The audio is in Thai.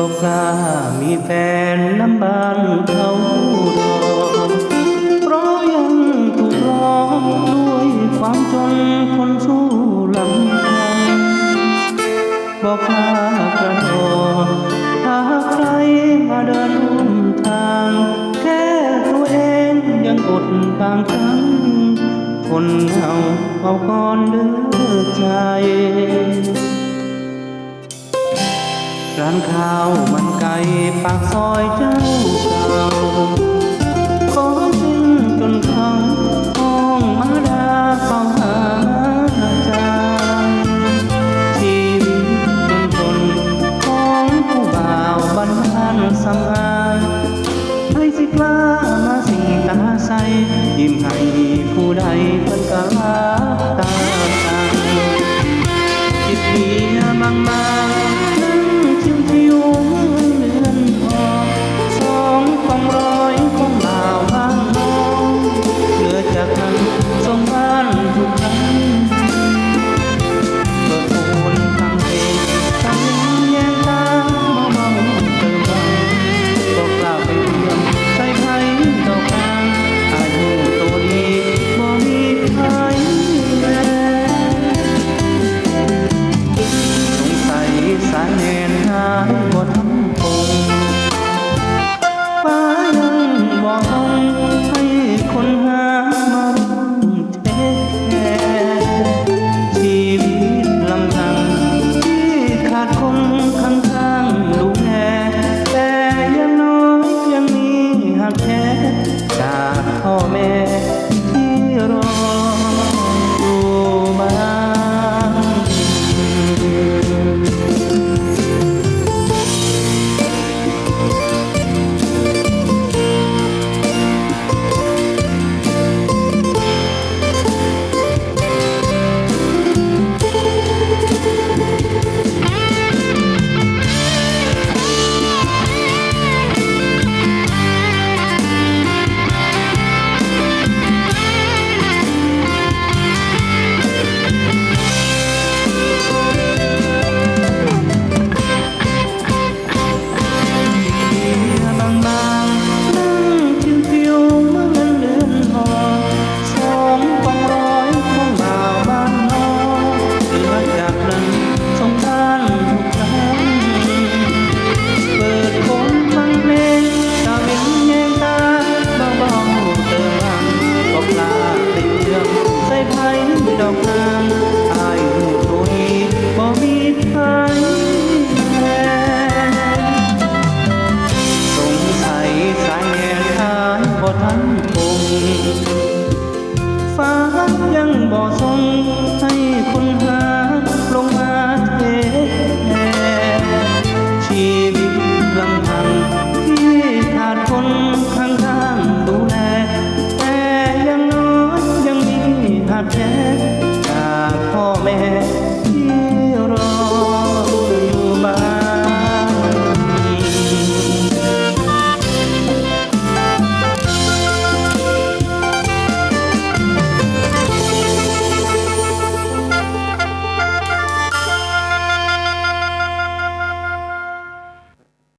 บอกกล้ามีแฟนน้ำบ้านเขาดอกเพราะยังถูกหลอกด้วยความจนคนสู้ลำพังบอกกล้ากระโดดหาใครมาเดินร่วมทางแค่ตัวเองยังอดบางครั้งคนเหงาเอาก่อนเด้อใจร้านข้าวมันไก่ปากซอยเจ้าเก่าขอสิ้นจนเขาห้องมาดาเฝ้าหาใจชีวิตจนของผู้บ่าวบ้านสำอางให้สิกล้ามาสิงตาใสยิ้มให้ผู้ใดเพิ่นกะลา